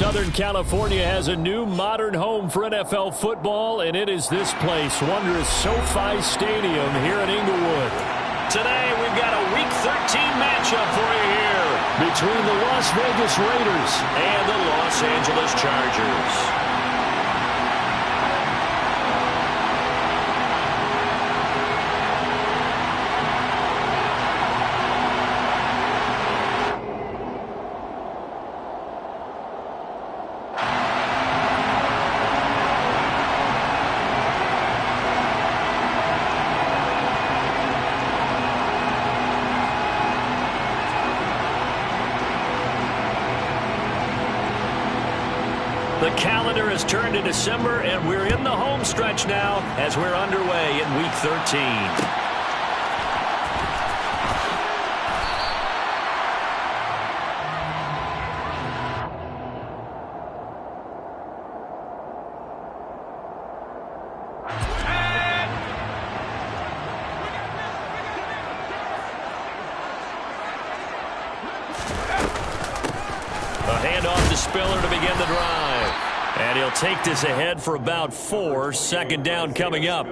Southern California has a new modern home for NFL football, and it is this place, wondrous SoFi Stadium here in Inglewood. Today, we've got a Week 13 matchup for you here between the Las Vegas Raiders and the Los Angeles Chargers. The calendar has turned to December, and we're in the home stretch now as we're underway in Week 13. Handoff to Spiller to begin the drive. And he'll take this ahead for about 4. Second down coming up.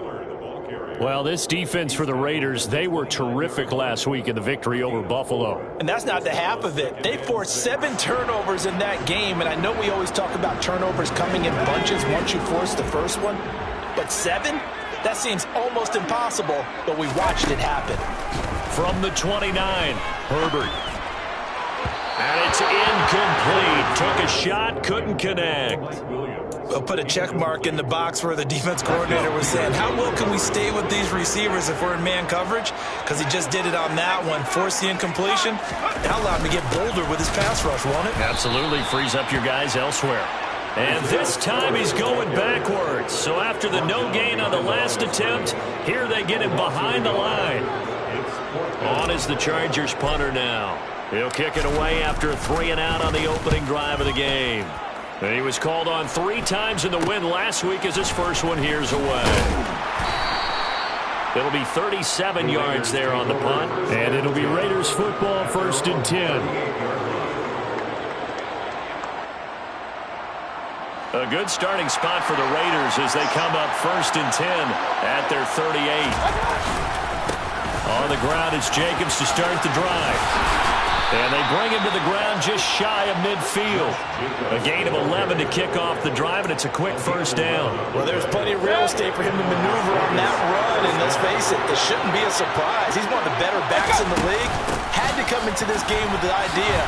Well, this defense for the Raiders, they were terrific last week in the victory over Buffalo. And that's not the half of it. They forced 7 turnovers in that game, and I know we always talk about turnovers coming in bunches once you force the first one. But 7? That seems almost impossible, but we watched it happen. From the 29, Herbert. And it's incomplete. Took a shot, couldn't connect. We'll put a check mark in the box where the defense coordinator was saying, how well can we stay with these receivers if we're in man coverage? Because he just did it on that one. Forced the incompletion. That allowed him to get bolder with his pass rush, won't it? Absolutely. Frees up your guys elsewhere. And this time he's going backwards. So after the no gain on the last attempt, here they get him behind the line. On is the Chargers punter now. He'll kick it away after a 3-and-out on the opening drive of the game. And he was called on 3 times in the win last week as his first one here's away. It'll be 37 yards there on the punt. And it'll be Raiders football, 1st and 10. A good starting spot for the Raiders as they come up 1st and 10 at their 38. On the ground, it's Jacobs to start the drive. And they bring him to the ground just shy of midfield. A gain of 11 to kick off the drive, and it's a quick first down. Well, there's plenty of real estate for him to maneuver on that run, and let's face it, this shouldn't be a surprise. He's one of the better backs in the league. Had to come into this game with the idea,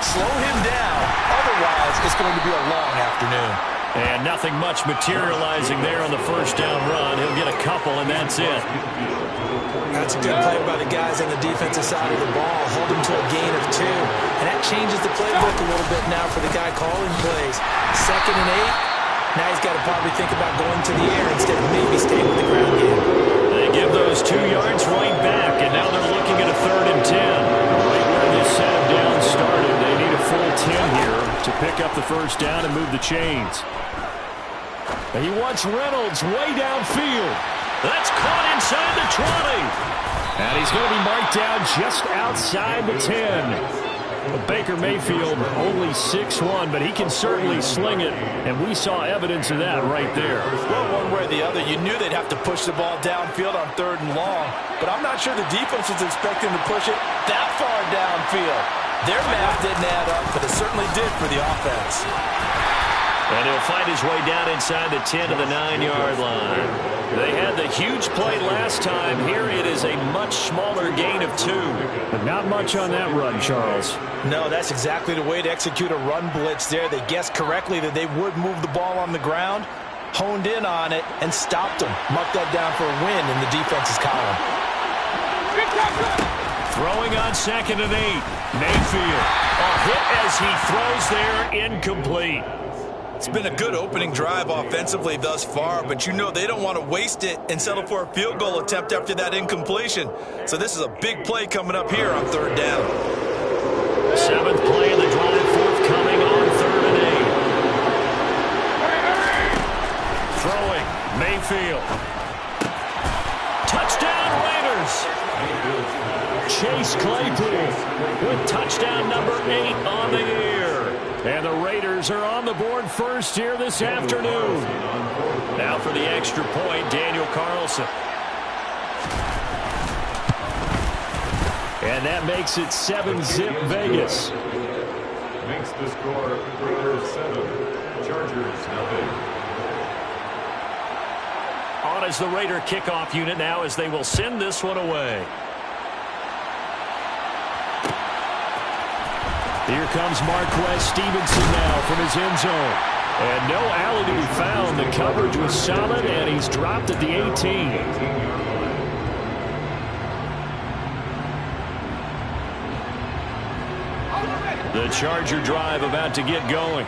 slow him down, otherwise it's going to be a long afternoon. And nothing much materializing there on the first down run. He'll get a couple, and that's it. That's a good play by the guys on the defensive side of the ball. Hold him to a gain of 2. And that changes the playbook a little bit now for the guy calling plays. 2nd and 8. Now he's got to probably think about going to the air instead of maybe staying with the ground game. They give those 2 yards right back, and now they're looking at a 3rd and 10. Right where this set of down started, they need a full 10 here to pick up the first down and move the chains. And he wants Reynolds way downfield. That's caught inside the 20. And he's going to be marked down just outside the 10. But Baker Mayfield only 6'1", but he can certainly sling it, and we saw evidence of that right there. Well, one way or the other, you knew they'd have to push the ball downfield on 3rd and long, but I'm not sure the defense was expecting to push it that far downfield. Their math didn't add up, but it certainly did for the offense. And he'll find his way down inside the 10 to the 9-yard line. They had the huge play last time. Here it is a much smaller gain of 2. But not much on that run, Charles. No, that's exactly the way to execute a run blitz there. They guessed correctly that they would move the ball on the ground, honed in on it, and stopped them. Marked that down for a win in the defense's column. Throwing on 2nd and 8. Mayfield. A hit as he throws there, incomplete. It's been a good opening drive offensively thus far, but you know they don't want to waste it and settle for a field goal attempt after that incompletion. So this is a big play coming up here on 3rd down. 7th play of the drive, forthcoming on 3rd and 8. Throwing, Mayfield. Touchdown Raiders! Chase Claypool with touchdown number 8 on the year. And the Raiders are on the board first here this afternoon. Now for the extra point, Daniel Carlson. And that makes it 7-zip Vegas. Makes the score Raiders 7, Chargers nothing. On as the Raider kickoff unit now as they will send this one away. Here comes Marquez Stevenson now from his end zone. And no alley to be found. The coverage was solid, and he's dropped at the 18. The Charger drive about to get going.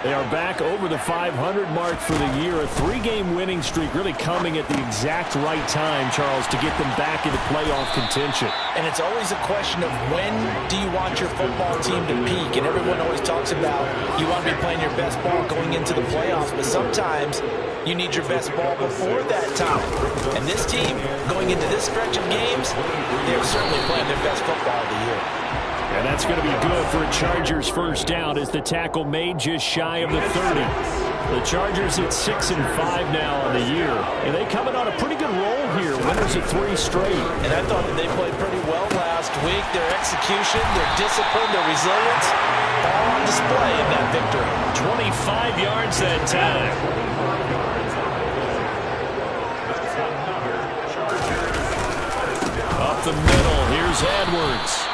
They are back over the 500 mark for the year. A 3-game winning streak really coming at the exact right time, Charles, to get them back into playoff contention. And it's always a question of when do you want your football team to peak? And everyone always talks about you want to be playing your best ball going into the playoffs, but sometimes you need your best ball before that time. And this team, going into this stretch of games, they're certainly playing their best football of the year. And that's going to be good for a Chargers first down as the tackle made just shy of the 30. The Chargers at 6-5 now on the year. And they coming on a pretty good roll here. Winners of 3 straight. And I thought that they played pretty well last week. Their execution, their discipline, their resilience, all on display in that victory. 25 yards that time. Up the middle, here's Edwards.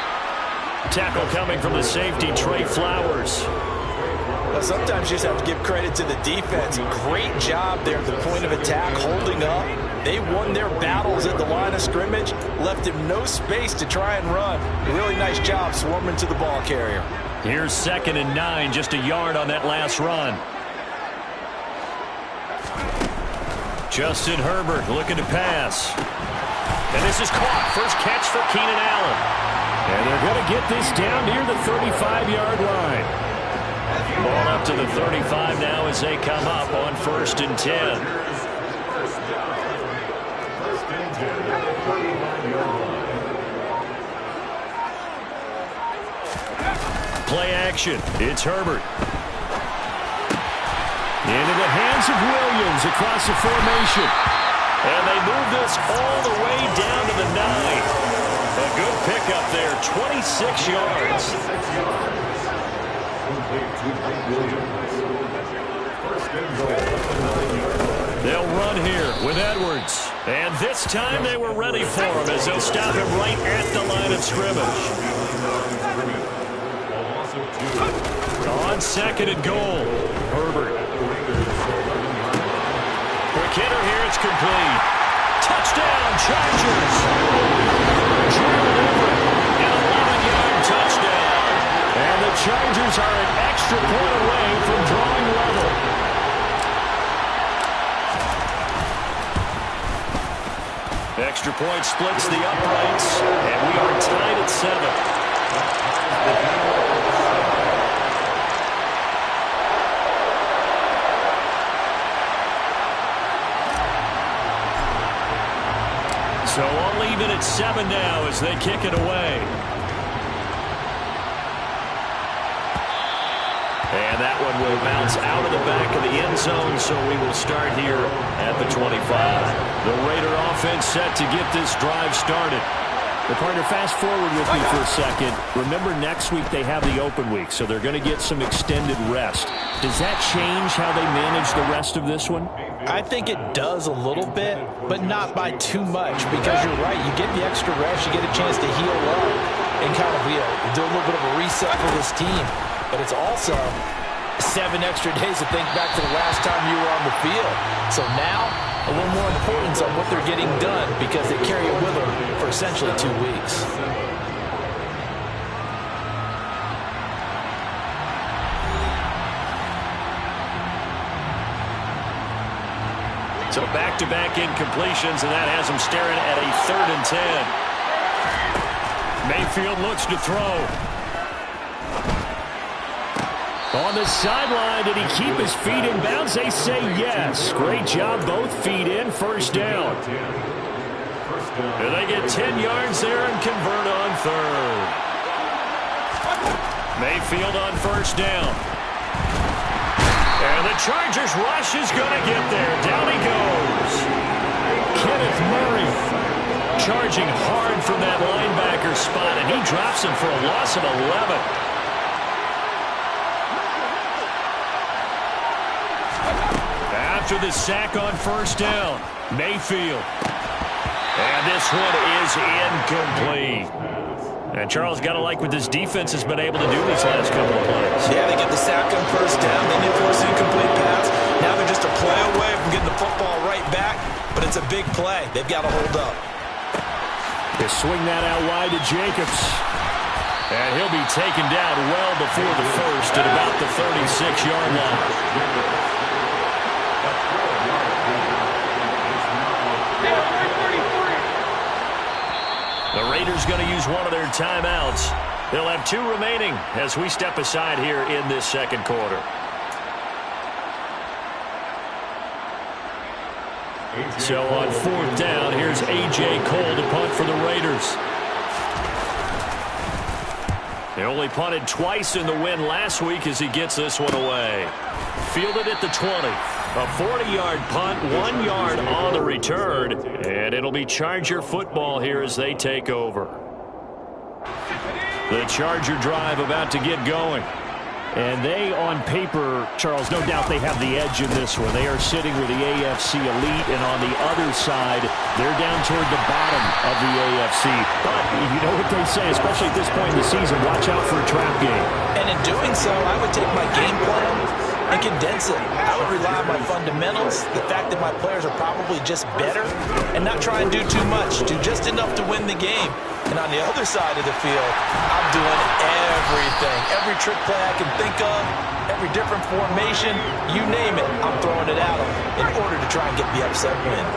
Tackle coming from the safety, Trey Flowers. Well, sometimes you just have to give credit to the defense. Great job there at the point of attack, holding up. They won their battles at the line of scrimmage, left him no space to try and run. Really nice job swarming to the ball carrier. Here's 2nd and 9, just a yard on that last run. Justin Herbert looking to pass. And this is caught. First catch for Keenan Allen. And they're going to get this down near the 35-yard line. Ball up to the 35 now as they come up on 1st and 10. Play action. It's Herbert. Into the hands of Williams across the formation. And they move this all the way down to the 9. A good pickup there, 26 yards. They'll run here with Edwards. And this time they were ready for him as they'll stop him right at the line of scrimmage. On 2nd and goal, Herbert. Quick hitter here, it's complete. Touchdown, Chargers. An 11-yard touchdown. And the Chargers are an extra point away from drawing level. Extra point splits the uprights, and we are tied at 7. So I'll leave it at 7 now as they kick it away. And that one will bounce out of the back of the end zone, so we will start here at the 25. The Raider offense set to get this drive started. The partner, fast forward with me for a second. Remember, next week they have the open week, so they're going to get some extended rest. Does that change how they manage the rest of this one? I think it does a little bit, but not by too much, because you're right. You get the extra rest, you get a chance to heal up and kind of do a little bit of a reset for this team. But it's also 7 extra days to think back to the last time you were on the field. So now, a little more importance on what they're getting done because they carry it with them for essentially 2 weeks. So back-to-back incompletions, and that has them staring at a 3rd and 10. Mayfield looks to throw. On the sideline, did he keep his feet in bounds? They say yes. Great job, both feet in, 1st down. And they get 10 yards there and convert on 3rd. Mayfield on 1st down. And the Chargers rush is going to get there. Down he goes. Kenneth Murray charging hard from that linebacker spot, and he drops him for a loss of 11. After the sack on first down, Mayfield. And this one is incomplete. And Charles, got to like what this defense has been able to do these last couple of plays. Yeah, they get the sack on first down, then they force an incomplete pass. Now they're just a play away from getting the football right back, but it's a big play. They've got to hold up. They swing that out wide to Jacobs. And he'll be taken down well before the first at about the 36-yard line. The Raiders going to use one of their timeouts. They'll have 2 remaining as we step aside here in this second quarter. So on fourth down, here's A.J. Cole to punt for the Raiders. They only punted twice in the win last week as he gets this one away. Fielded at the 20. A 40-yard punt, 1 yard on the return, and it'll be Charger football here as they take over. The Charger drive about to get going. And they, on paper, Charles, no doubt they have the edge in this one. They are sitting with the AFC elite, and on the other side, they're down toward the bottom of the AFC. But you know what they say, especially at this point in the season, watch out for a trap game. And in doing so, I would take my game plan and condense it. I would rely on my fundamentals, the fact that my players are probably just better, and not try and do too much, do just enough to win the game. And on the other side of the field, I'm doing everything. Every trick play I can think of, every different formation, you name it, I'm throwing it at them in order to try and get the upset win.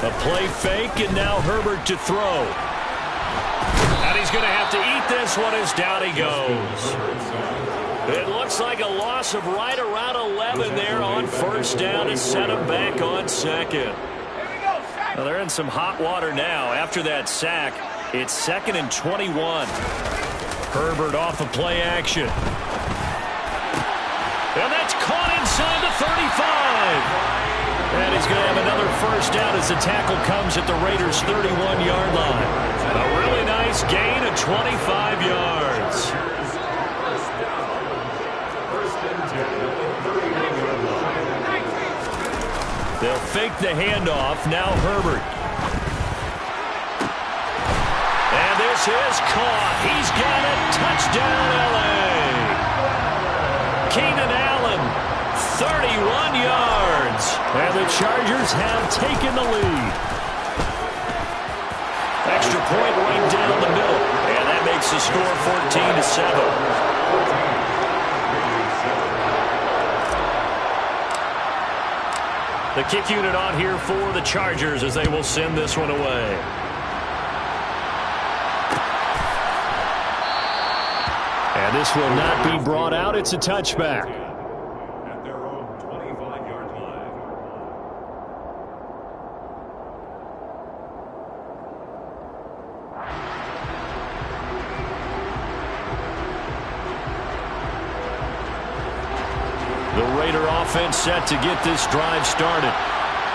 A play fake, and now Herbert to throw. And he's going to have to eat this one as down he goes. It looks like a loss of right around 11 there on first down to set him back on second. Well, they're in some hot water now. After that sack, it's 2nd and 21. Herbert off of play action. And that's caught inside the 35. And he's going to have another first down as the tackle comes at the Raiders' 31-yard line. A really nice gain of 25 yards. They'll fake the handoff. Now Herbert. And this is caught. He's got a touchdown, L.A. Keenan Allen, 31 yards. And the Chargers have taken the lead. Extra point right down the middle. And that makes the score 14-7. The kick unit on here for the Chargers as they will send this one away. And this will not be brought out. It's a touchback. At their own 25-yard line. The Raider offense set to get this drive started.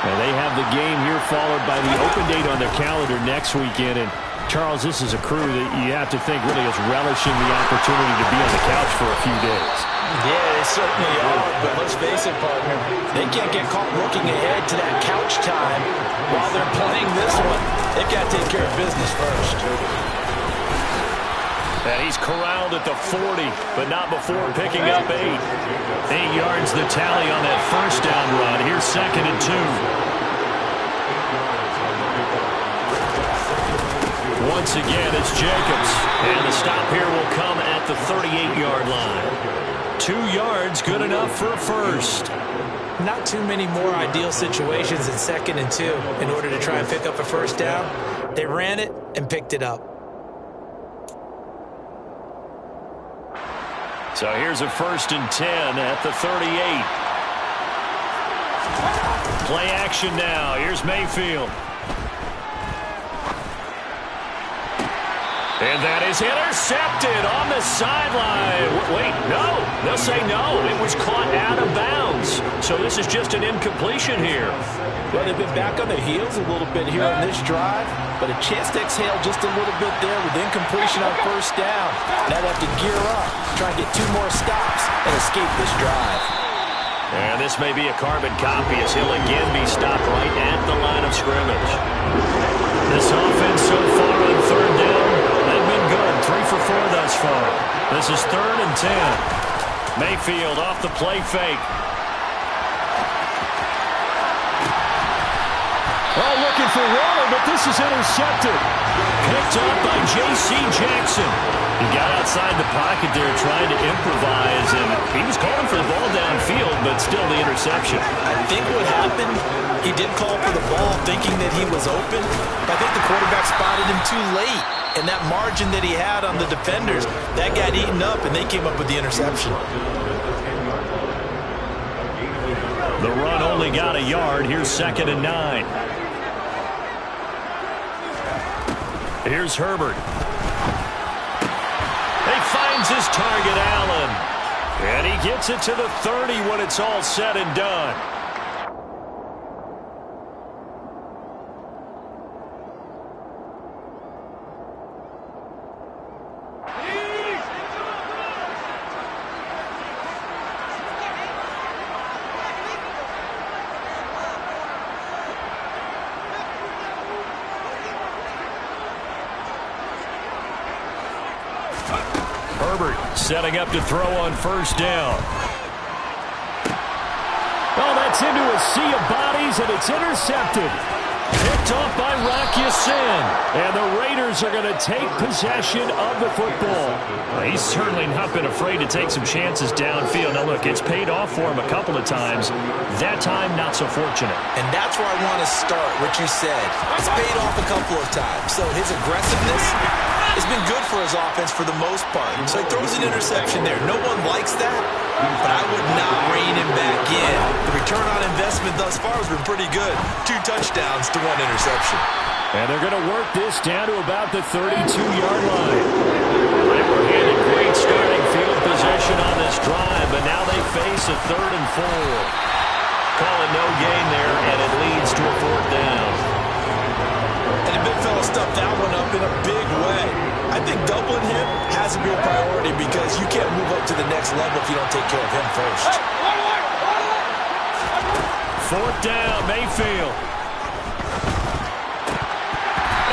And they have the game here followed by the open date on their calendar next weekend. And Charles, this is a crew that you have to think really is relishing the opportunity to be on the couch for a few days. Yeah, they certainly are, but let's face it, partner, they can't get caught looking ahead to that couch time while they're playing this one. They've got to take care of business first. And he's corralled at the 40, but not before picking up 8. 8 yards the tally on that first down run. Here's 2nd and 2. Once again, it's Jacobs. And the stop here will come at the 38-yard line. 2 yards, good enough for a first. Not too many more ideal situations in 2nd and 2 in order to try and pick up a first down. They ran it and picked it up. So here's a 1st and 10 at the 38. Play action now. Here's Mayfield. And that is intercepted on the sideline. Wait, no. They'll say no. It was caught out of bounds. So this is just an incompletion here. Well, they've been back on their heels a little bit here on this drive, but a chance to exhale just a little bit there with incompletion on first down. Now they have to gear up, try and get 2 more stops, and escape this drive. And this may be a carbon copy as he'll again be stopped right at the line of scrimmage. This offense so far on third down, they've been good. 3 for 4 thus far. This is 3rd and 10. Mayfield off the play fake. Oh, looking for Waller, but this is intercepted. Picked up by J.C. Jackson. He got outside the pocket there trying to improvise, and he was calling for the ball downfield, but still the interception. I think what happened, he did call for the ball thinking that he was open, but I think the quarterback spotted him too late, and that margin that he had on the defenders, that got eaten up, and they came up with the interception. The run only got a yard. Here's 2nd and 9. Here's Herbert. He finds his target, Allen. And he gets it to the 30 when it's all said and done. Herbert setting up to throw on first down. Oh, that's into a sea of bodies, and it's intercepted. Picked off by Rocky Sin. And the Raiders are going to take possession of the football. Well, he's certainly not been afraid to take some chances downfield. Now, look, it's paid off for him a couple of times. That time, not so fortunate. And that's where I want to start, what you said. It's paid off a couple of times. So his aggressiveness has been good for his offense for the most part. So he throws an interception there. No one likes that, but I would not rein him back in. The return on investment thus far has been pretty good. 2 touchdowns to 1 interception. And they're going to work this down to about the 32-yard line. We're handed great starting field possession on this drive, but now they face a 3rd and 4. Calling no gain there, and it leads to a 4th down. And the big fella stuffed that one up in a big way. I think doubling him has to be a priority because you can't move up to the next level if you don't take care of him first. 4th down, Mayfield.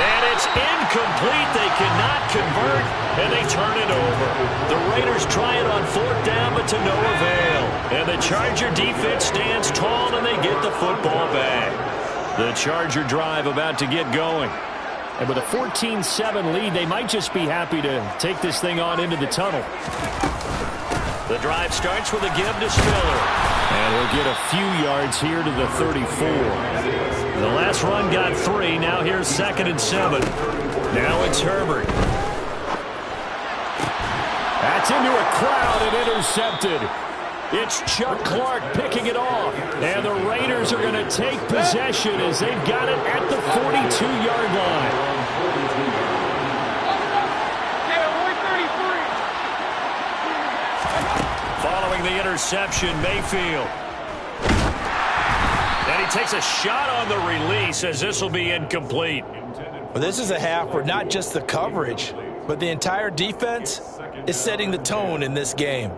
And it's incomplete. They cannot convert, and they turn it over. The Raiders try it on 4th down, but to no avail. And the Charger defense stands tall, and they get the football back. The Charger drive about to get going. And with a 14-7 lead, they might just be happy to take this thing on into the tunnel. The drive starts with a give to Spiller. And we'll get a few yards here to the 34. The last run got 3. Now here's 2nd and 7. Now it's Herbert. That's into a crowd and intercepted. It's Chuck Clark picking it off. And the Raiders are going to take possession as they've got it at the 42-yard line. Following the interception, Mayfield. And he takes a shot on the release as this will be incomplete. Well, this is a half where not just the coverage, but the entire defense is setting the tone in this game.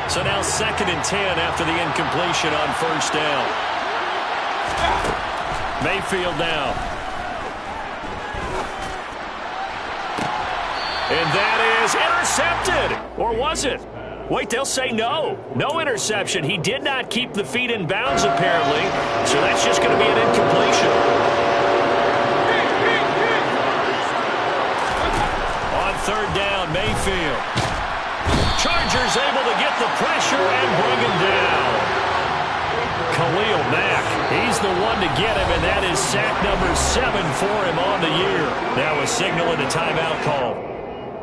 So now 2nd and 10 after the incompletion on first down. Mayfield now. And that is intercepted. Or was it? Wait, they'll say no. No interception. He did not keep the feet in bounds, apparently. So that's just going to be an incompletion. On 3rd down, Mayfield. Chargers able to get the pressure and bring him down. Khalil Mack, he's the one to get him, and that is sack number 7 for him on the year. Now a signal and a timeout call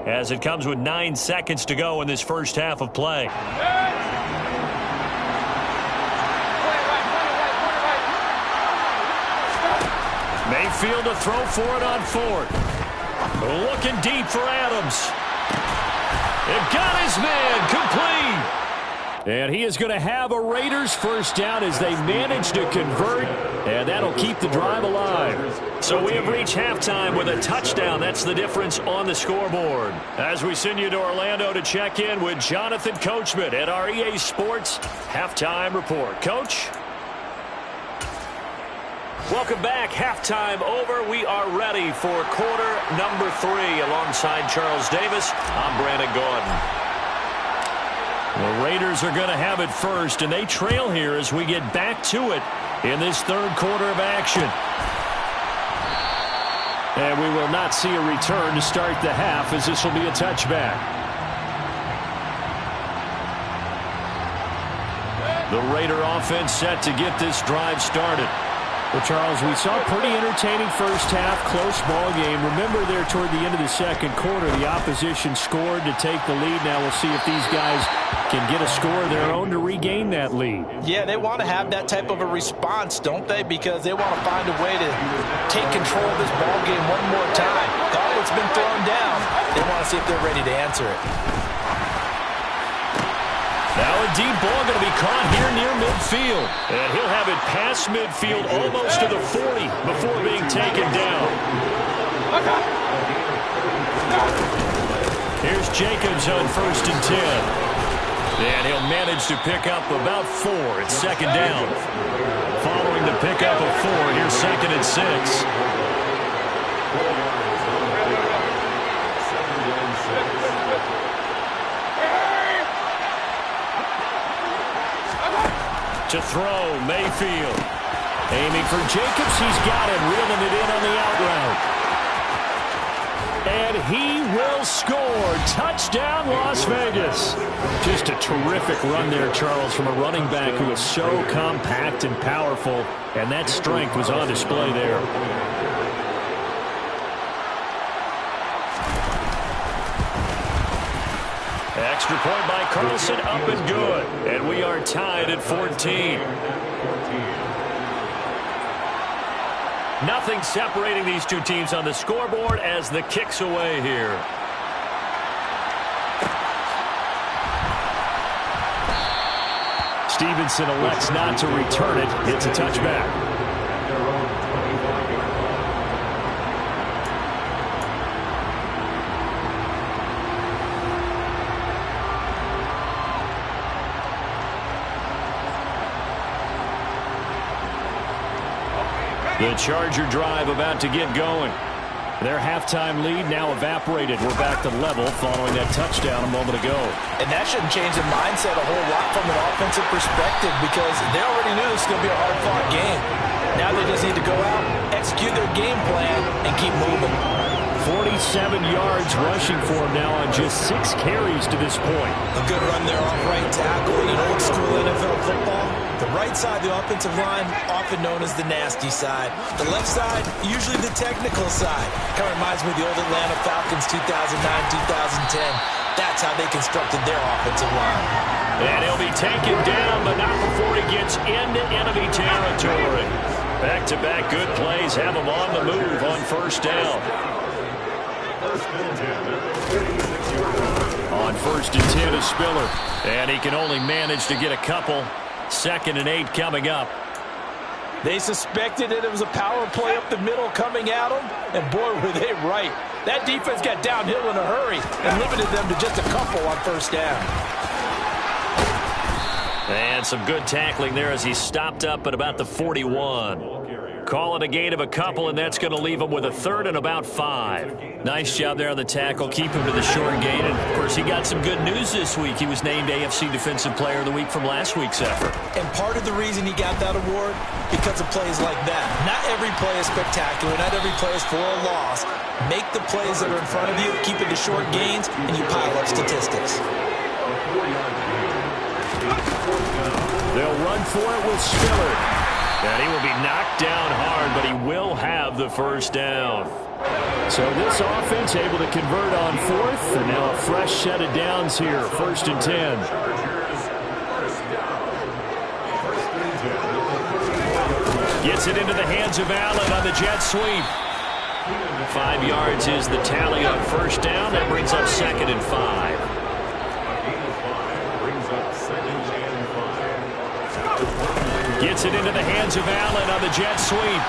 as it comes with 9 seconds to go in this first half of play. Mayfield to throw for it on fourth. Looking deep for Adams. It got his man complete. And he is going to have a Raiders first down as they manage to convert, and that'll keep the drive alive. So we have reached halftime with a touchdown. That's the difference on the scoreboard. As we send you to Orlando to check in with Jonathan Coachman at our EA Sports Halftime Report. Coach? Welcome back. Halftime over. We are ready for quarter number 3. Alongside Charles Davis, I'm Brandon Gaudin. The Raiders are going to have it first, and they trail here as we get back to it in this third quarter of action. And we will not see a return to start the half, as this will be a touchback. The Raider offense set to get this drive started. Well, Charles, we saw a pretty entertaining first half, close ball game. Remember there toward the end of the second quarter, the opposition scored to take the lead. Now we'll see if these guys can get a score of their own to regain that lead. Yeah, they want to have that type of a response, don't they? Because they want to find a way to take control of this ball game one more time. Gauntlet's been thrown down. They want to see if they're ready to answer it. Now a deep ball going to be caught here near midfield. And he'll have it past midfield almost to the 40 before being taken down. Here's Jacobs on 1st and 10. And he'll manage to pick up about 4. It's second down. Following the pickup of 4, here's 2nd and 6. To throw, Mayfield. Aiming for Jacobs, he's got it, reeling it in on the out route. And he will score. Touchdown, Las Vegas. Just a terrific run there, Charles, from a running back who is so compact and powerful, and that strength was on display there. Extra point by Carlson, up and good. And we are tied at 14. Nothing separating these two teams on the scoreboard as the kick's away here. Stevenson elects not to return it. It's a touchback. The Charger drive about to get going. Their halftime lead now evaporated. We're back to level following that touchdown a moment ago. And that shouldn't change the mindset a whole lot from an offensive perspective because they already knew this was going to be a hard-fought game. Now they just need to go out, execute their game plan, and keep moving. 47 yards rushing for him now on just 6 carries to this point. A good run there off right tackle in old-school NFL football. The right side, the offensive line, often known as the nasty side. The left side, usually the technical side. Kind of reminds me of the old Atlanta Falcons 2009-2010. That's how they constructed their offensive line. And he'll be taken down, but not before he gets into enemy territory. Back-to-back good plays have him on the move on first down. On 1st and 10 is Spiller. And he can only manage to get a couple. 2nd and 8 coming up. They suspected that it was a power play up the middle coming at them, and boy, were they right. That defense got downhill in a hurry and limited them to just a couple on first down. And some good tackling there as he stopped up at about the 41. Call it a gain of a couple, and that's going to leave him with a 3rd and about 5. Nice job there on the tackle. Keep him to the short gain. And, of course, he got some good news this week. He was named AFC Defensive Player of the Week from last week's effort. And part of the reason he got that award, because of plays like that. Not every play is spectacular. Not every play is for a loss. Make the plays that are in front of you, keep it to short gains, and you pile up statistics. They'll run for it with Spiller. And he will be knocked down hard, but he will have the first down. So this offense able to convert on 4th, and now a fresh set of downs here, 1st and 10. Gets it into the hands of Allen on the jet sweep. 5 yards is the tally on first down. That brings up 2nd and 5. Gets it into the hands of Allen on the jet sweep.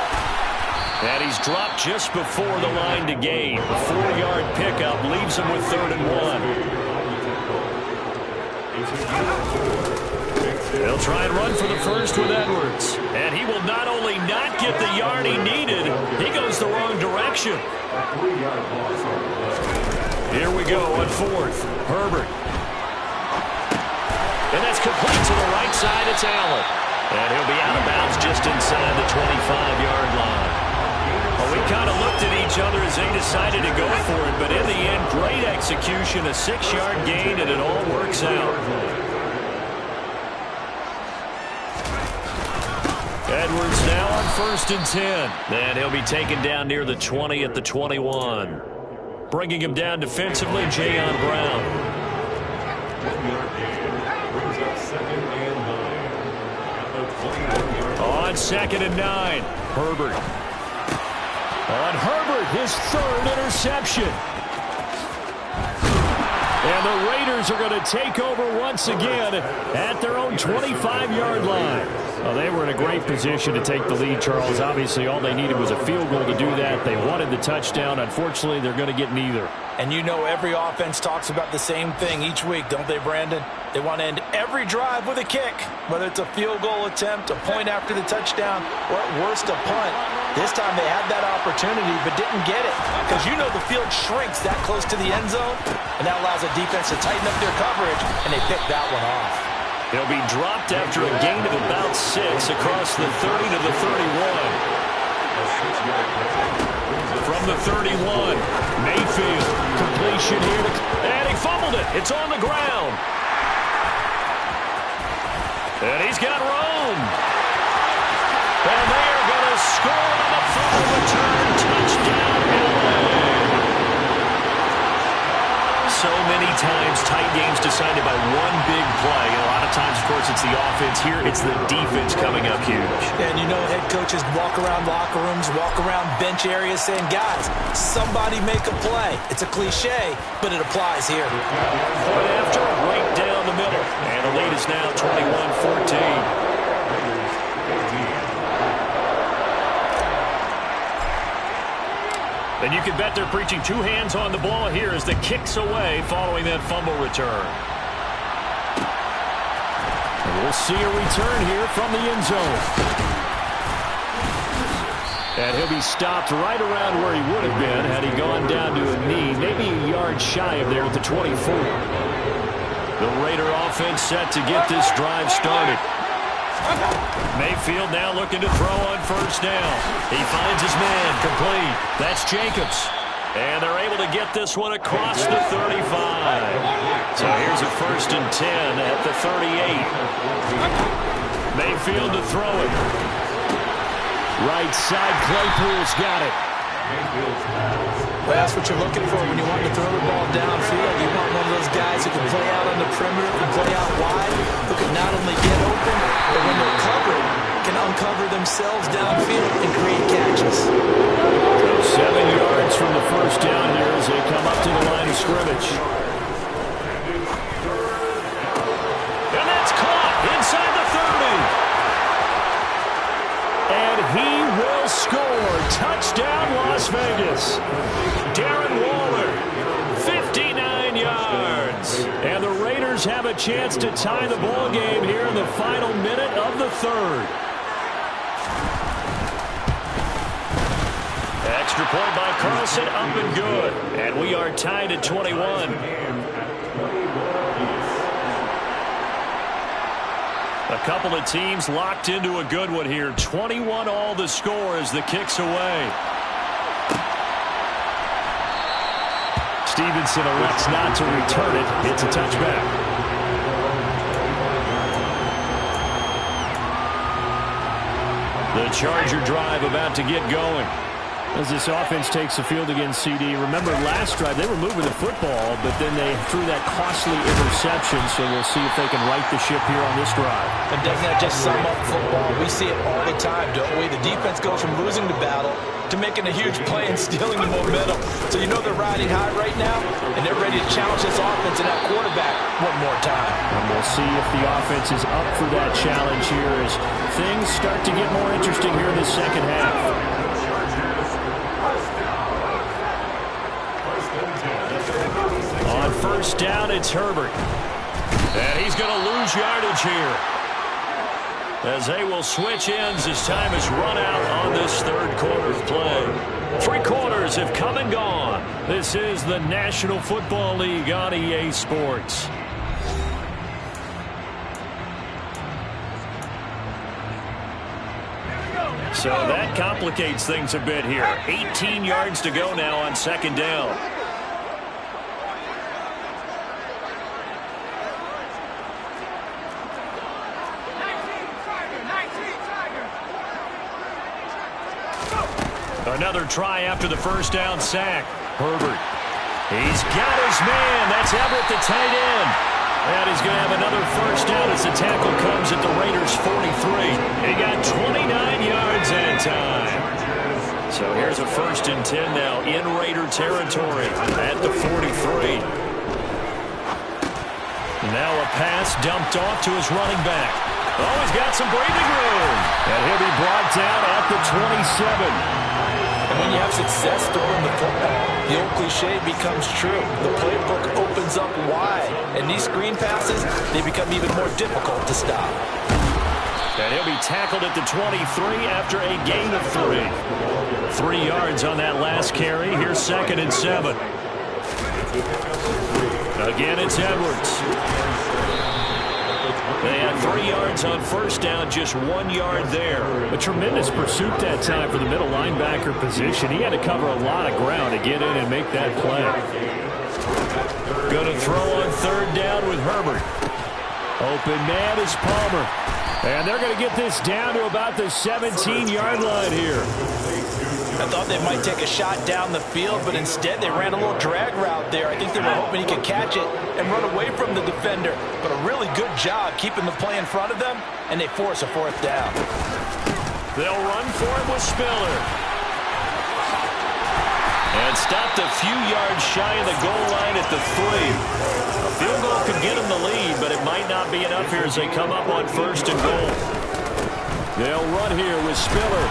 And he's dropped just before the line to gain. A 4-yard pickup leaves him with 3rd and 1. They'll try and run for the first with Edwards. And he will not only not get the yard he needed, he goes the wrong direction. Here we go on 4th. Herbert. And that's complete to the right side. It's Allen. And he'll be out of bounds just inside the 25-yard line. Well, we kind of looked at each other as they decided to go for it, but in the end, great execution, a 6-yard gain, and it all works out. Edwards now on 1st and 10. And he'll be taken down near the 20 at the 21. Bringing him down defensively, Jayon Brown. On 2nd and 9, Herbert. On Herbert, his 3rd interception. And the Raiders are going to take over once again at their own 25-yard line. Well, they were in a great position to take the lead, Charles. Obviously, all they needed was a field goal to do that. They wanted the touchdown. Unfortunately, they're going to get neither. And you know every offense talks about the same thing each week, don't they, Brandon? They want to end every drive with a kick, whether it's a field goal attempt, a point after the touchdown, or at worst a punt. This time they had that opportunity but didn't get it because you know the field shrinks that close to the end zone, and that allows the defense to tighten up their coverage, and they picked that one off. He'll be dropped after a gain of about 6 across the 30 to the 31. From the 31, Mayfield, completion here, and he fumbled it. It's on the ground. And he's got room. And they are going to score on the fumble return. Touchdown, LA. So many times tight games decided by one big play. A lot of times, of course, it's the offense. Here, it's the defense coming up huge. And you know head coaches walk around locker rooms, walk around bench areas saying, guys, somebody make a play. It's a cliche, but it applies here. Point after, right down the middle. And the lead is now 21-14. And you can bet they're preaching 2 hands on the ball here as the kick's away following that fumble return. And we'll see a return here from the end zone. And he'll be stopped right around where he would have been had he gone down to a knee, maybe a yard shy of there at the 24. The Raider offense set to get this drive started. Mayfield now looking to throw on first down. He finds his man, complete. That's Jacobs. And they're able to get this one across the 35. So here's a 1st and 10 at the 38. Mayfield to throw it. Right side, Claypool's got it. Well, that's what you're looking for when you want to throw the ball downfield. You want one of those guys who can play out on the perimeter, can play out wide, who can not only get open, but when they're covered, can uncover themselves downfield and create catches. So 7 yards from the first down here as they come up to the line of scrimmage. And that's caught inside the 30. And he will score. Touchdown, Las Vegas. Darren Waller, 59 yards. And the Raiders have a chance to tie the ball game here in the final minute of the 3rd. Extra point by Carlson, up and good. And we are tied at 21. A couple of teams locked into a good one here. 21 all the score as the kick's away. Stevenson elects not to return it. It's a touchback. The Charger drive about to get going. As this offense takes the field against CD, remember last drive they were moving the football, but then they threw that costly interception, so we'll see if they can right the ship here on this drive. And doesn't that just sum up football? We see it all the time, don't we? The defense goes from losing the battle to making a huge play and stealing the momentum. So you know they're riding high right now, and they're ready to challenge this offense and that quarterback one more time. And we'll see if the offense is up for that challenge here as things start to get more interesting here in the second half. On first down, it's Herbert. And he's going to lose yardage here, as they will switch ends as time has run out on this third quarter of play. 3 quarters have come and gone. This is the National Football League on EA Sports. So that complicates things a bit here. 18 yards to go now on second down. Another try after the first down sack. Herbert. He's got his man. That's Everett, the tight end. And he's going to have another first down as the tackle comes at the Raiders' 43. He got 29 yards that time. So here's a 1st and 10 now in Raider territory at the 43. Now a pass dumped off to his running back. Oh, he's got some breathing room. And he'll be brought down at the 27. And when you have success throwing the football, the old cliche becomes true. The playbook opens up wide. And these screen passes, they become even more difficult to stop. And he'll be tackled at the 23 after a gain of 3. 3 yards on that last carry. Here's 2nd and 7. Again, it's Edwards. They had 3 yards on first down, just 1 yard there. A tremendous pursuit that time for the middle linebacker position. He had to cover a lot of ground to get in and make that play. Going to throw on 3rd down with Herbert. Open man is Palmer. And they're going to get this down to about the 17-yard line here. I thought they might take a shot down the field, but instead they ran a little drag route there. I think they were hoping he could catch it and run away from the defender. But a really good job keeping the play in front of them, and they force a 4th down. They'll run for it with Spiller. And stopped a few yards shy of the goal line at the 3. A field goal could get them the lead, but it might not be enough here as they come up on 1st and goal. They'll run here with Spiller.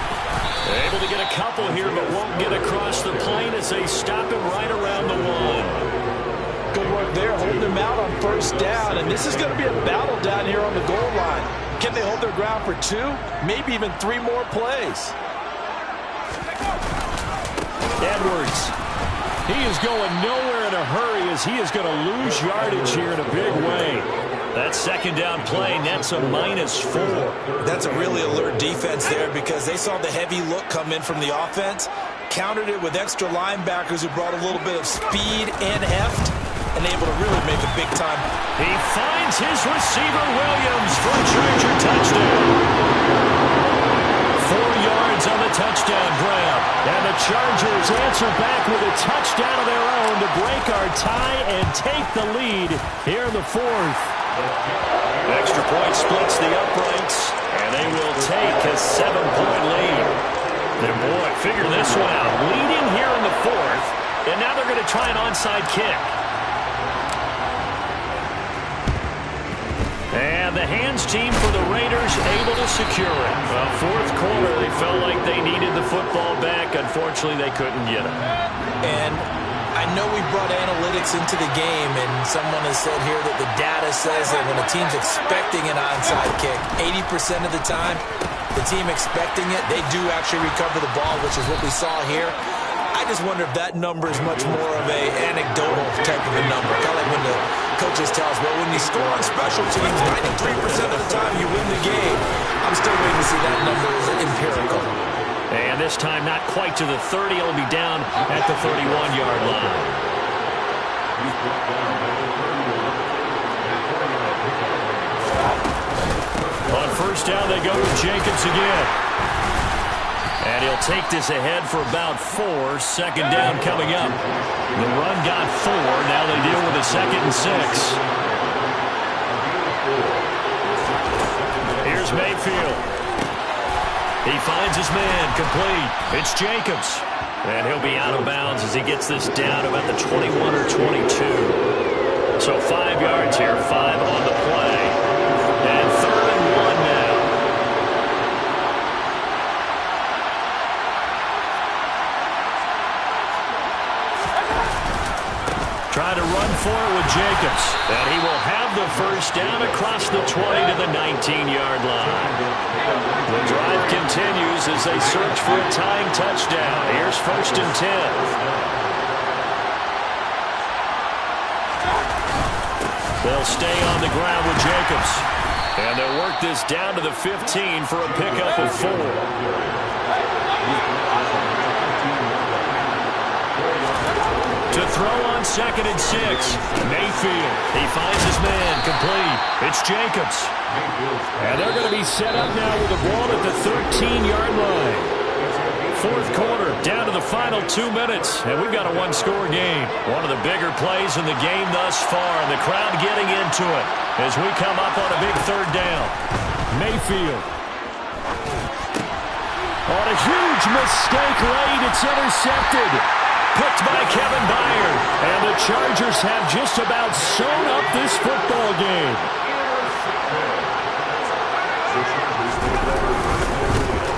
Able to get a couple here, but won't get across the plane as they stop him right around the 1. Good work there, holding him out on 1st down, and this is going to be a battle down here on the goal line. Can they hold their ground for 2, maybe even 3 more plays? Edwards. He is going nowhere in a hurry as he is going to lose yardage here in a big way. That 2nd down play nets a -4. That's a really alert defense there because they saw the heavy look come in from the offense, countered it with extra linebackers who brought a little bit of speed and heft, and able to really make a big time. He finds his receiver, Williams, for a Charger touchdown. 4 yards on the touchdown grab. And the Chargers answer back with a touchdown of their own to break our tie and take the lead here in the 4th. Extra point splits the uprights, and they will take a 7-point lead. And boy, figure this one out. Leading here in the 4th, and now they're going to try an onside kick. And the hands team for the Raiders able to secure it. Well, 4th quarter, they felt like they needed the football back. Unfortunately, they couldn't get it. And I know we brought analytics into the game, and someone has said here that the data says that when a team's expecting an onside kick, 80% of the time, the team expecting it, they do actually recover the ball, which is what we saw here. I just wonder if that number is much more of a anecdotal type of a number. Kind of like when the coaches tell us, well, when you score on special teams, 93% of the time you win the game. I'm still waiting to see that number as empirical. And this time not quite to the 30. It'll be down at the 31-yard line. On first down, they go with Jacobs again. And he'll take this ahead for about 4. Second down coming up. The run got 4. Now they deal with a 2nd and 6. Here's Mayfield. He finds his man, complete. It's Jacobs. And he'll be out of bounds as he gets this down about the 21 or 22. So 5 yards here, 5 on the play. And 3rd and 1 now. Trying to run for it with Jacobs. And he will have the first down across the 20 to the 19-yard line. The drive continues as they search for a tying touchdown. Here's 1st and 10. They'll stay on the ground with Jacobs. And they'll work this down to the 15 for a pickup of 4. To throw on 2nd and 6. Mayfield. He finds his man, complete. It's Jacobs. And they're going to be set up now with the ball at the 13-yard line. 4th quarter, down to the final 2 minutes, and we've got a 1-score game. One of the bigger plays in the game thus far, and the crowd getting into it as we come up on a big 3rd down. Mayfield. On a huge mistake late, it's intercepted. Picked by Kevin Byard, and the Chargers have just about sewn up this football game.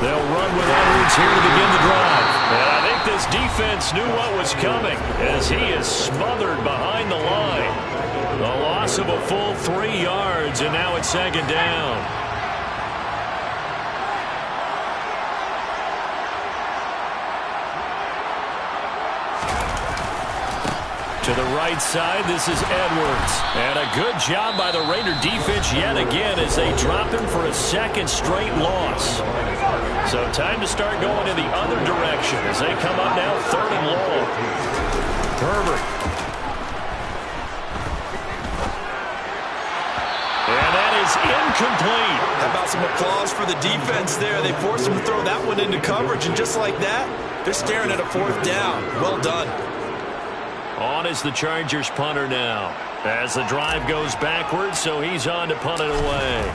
They'll run with Edwards here to begin the drive. And I think this defense knew what was coming as he is smothered behind the line. The loss of a full 3 yards, and now it's 2nd down. To the right side, this is Edwards. And a good job by the Raider defense yet again as they drop him for a 2nd straight loss. So time to start going in the other direction as they come up now 3rd and long. Herbert. And that is incomplete. How about some applause for the defense there? They forced him to throw that one into coverage, and just like that, they're staring at a 4th down. Well done. On is the Chargers punter now. As the drive goes backwards, so he's on to punt it away.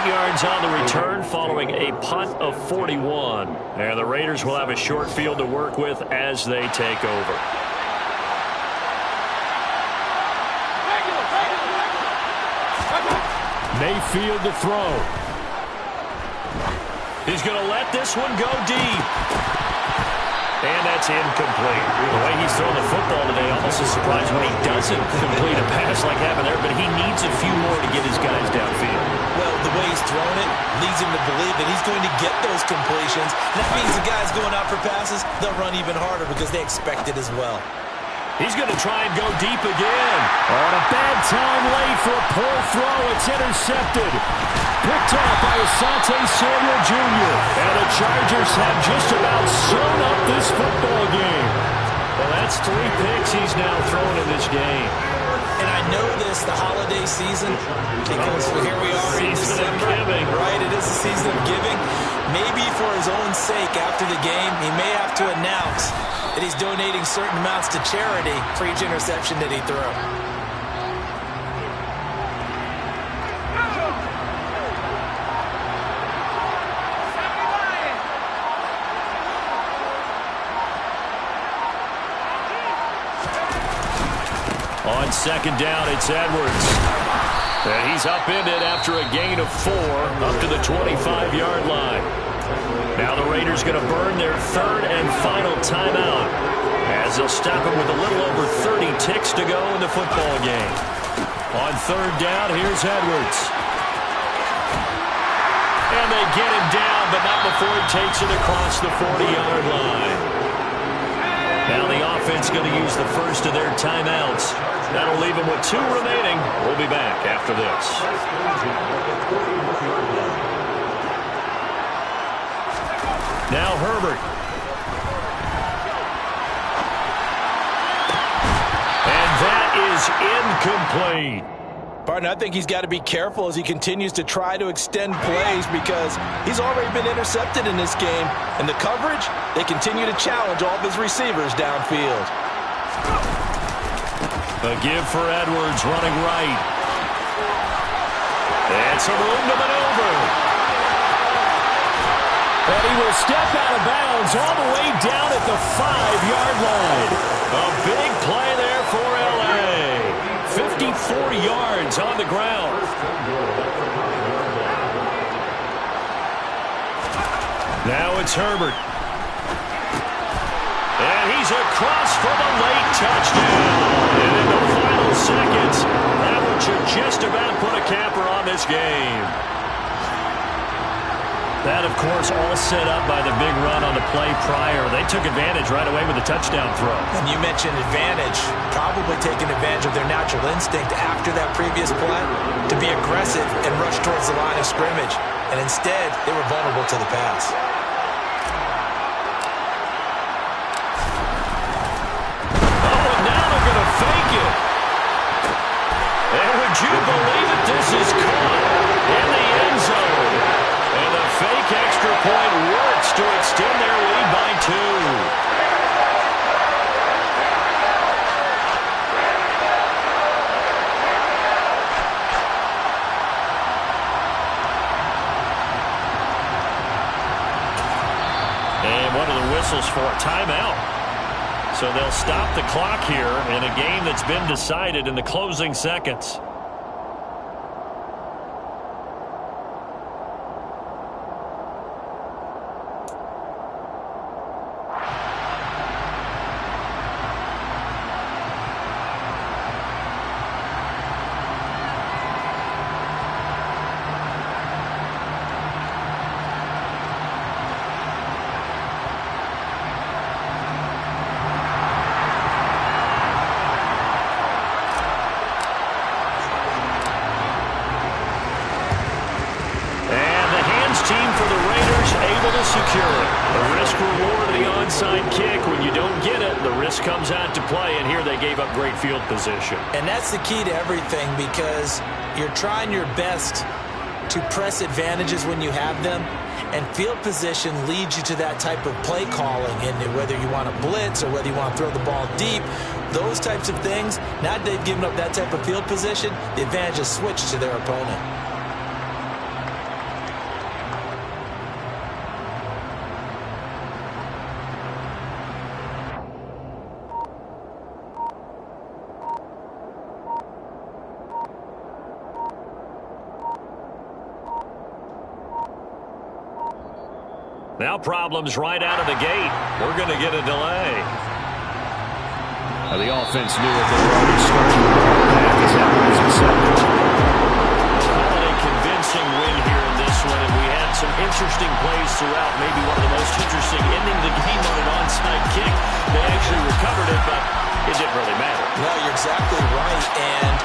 Yards on the return following a punt of 41. And the Raiders will have a short field to work with as they take over. Mayfield to throw. He's going to let this one go deep. And that's incomplete. The way he's throwing the football today, almost a surprise when he doesn't complete a pass like happened there, but he needs a few more to get his guys downfield. Well, the way he's throwing it leads him to believe that he's going to get those completions. That means the guys going out for passes, they'll run even harder because they expect it as well. He's going to try and go deep again. On a bad time late for a poor throw. It's intercepted. Picked up by Asante Samuel Jr. And the Chargers have just about sewn up this football game. Well, that's 3 picks he's now thrown in this game. And I know this, the holiday season, because here we are in December. Giving. Right, it is the season of giving. Maybe for his own sake after the game, he may have to announce that he's donating certain amounts to charity for each interception that he threw. On 2nd down, it's Edwards. And he's upended after a gain of 4 up to the 25-yard line. Now the Raiders going to burn their 3rd and final timeout as they'll stop him with a little over 30 ticks to go in the football game. On 3rd down, here's Edwards. And they get him down, but not before he takes it across the 40-yard line. Now the offense going to use the first of their timeouts. That'll leave them with 2 remaining. We'll be back after this. Now Herbert. incomplete. Partner, I think he's got to be careful as he continues to try to extend plays because he's already been intercepted in this game. And the coverage, they continue to challenge all of his receivers downfield. A give for Edwards running right. And some room to maneuver. And he will step out of bounds all the way down at the 5-yard line. A big play there for L.A. 54 yards on the ground. Now it's Herbert. And he's across for the late touchdown. And in the final seconds, that one should just about put a capper on this game. That, of course, all set up by the big run on the play prior. They took advantage right away with a touchdown throw. And you mentioned advantage, probably taking advantage of their natural instinct after that previous play to be aggressive and rush towards the line of scrimmage. And instead, they were vulnerable to the pass. Oh, and now they're going to fake it. And would you believe it? This is caught in the end zone. And the fake extra point works to extend their lead by 2. And what are the whistles for? Timeout. So they'll stop the clock here in a game that's been decided in the closing seconds. Team for the Raiders able to secure it. The risk-reward of the onside kick. When you don't get it, the risk comes out to play, and here they gave up great field position. And that's the key to everything because you're trying your best to press advantages when you have them, and field position leads you to that type of play calling. And whether you want to blitz or whether you want to throw the ball deep, those types of things, now that they've given up that type of field position, the advantage is switched to their opponent. Now problems right out of the gate. We're going to get a delay. The offense knew it. They were already starting the ball back as Edwards was accepted. Calling a convincing win here in this one, and we had some interesting plays throughout. Maybe one of the most interesting ending the game on an onside kick. They actually recovered it, but it didn't really matter. No, you're exactly right, and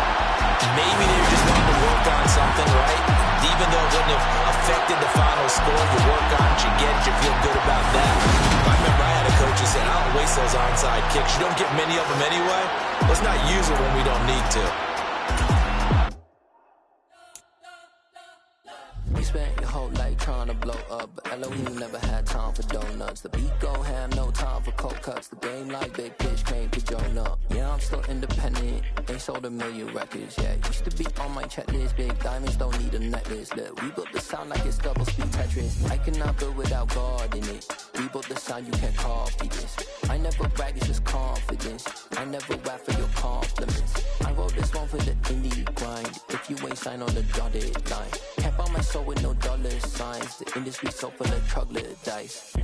maybe they were just wanting to work on something, right? Even though it wouldn't have affected the final score, you work on it, you get it, you feel good about that. I remember I had a coach who said, I don't waste those onside kicks. You don't get many of them anyway. Let's not use it when we don't need to. We spent your whole life trying to blow up, but Elohim never had time for donuts. The beat gon' have no time for cold cuts. The game like Big Pitch came to join up. Yeah, I'm still independent, ain't sold a million records yet. Used to be on my checklist, big diamonds don't need a necklace. Look, we built the sound like it's double speed Tetris. I cannot build without God in it. We built the sound, you can't copy this. I never brag, it's just confidence. I never rap for your compliments. I wrote this one for the indie grind. If you ain't signed on the dotted line, can't buy my soul with no dollar signs. The industry so full of troglodytes.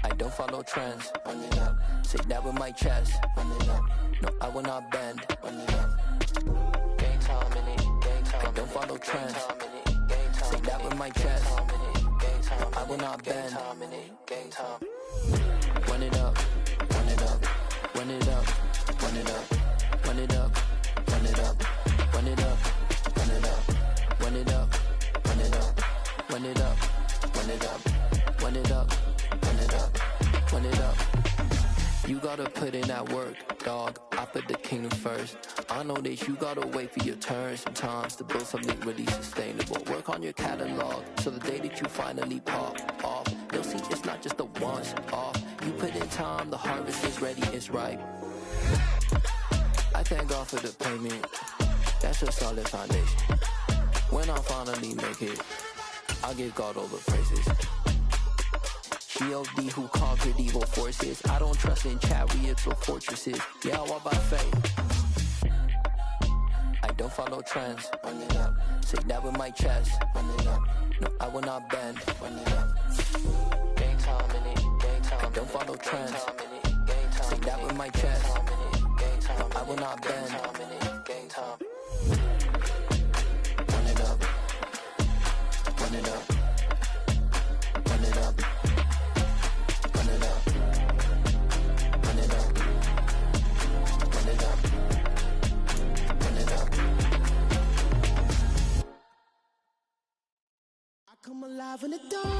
I don't follow trends. Run it up. Say that with my chest. Run it up. No, I will not bend. Run it up. Game time in it. Game time. I don't follow trends. Say that with my chest. No, I will not bend. Game time. Run it up. Run it up. Run it up. Run it up. Run it up. Run it up. Run it up. Run it up. Run it up. Run it up. Run it up. Run it up. Run it up. Run it up. Run it up. You gotta put in that work, dog. I put the kingdom first. I know that you gotta wait for your turn sometimes to build something really sustainable. Work on your catalog so the day that you finally pop off, you'll see it's not just a once off. You put in time, the harvest is ready, it's ripe. I thank God for the payment. That's a solid foundation. When I finally make it, I give God all the praises. G.O.D. who conquered evil forces. I don't trust in chariots or fortresses. Yeah, I walk by faith. I don't follow trends. Run it up. Say that with my chest. Run it up. No, I will not bend. Run it up. Game time in it. Game time. I don't follow trends. Say that with my chest. No, I will not bend. Game time. Run it up. Run it up. Run it up. Run it up. Run it up. Run it up. Run it up. I come alive in the dawn.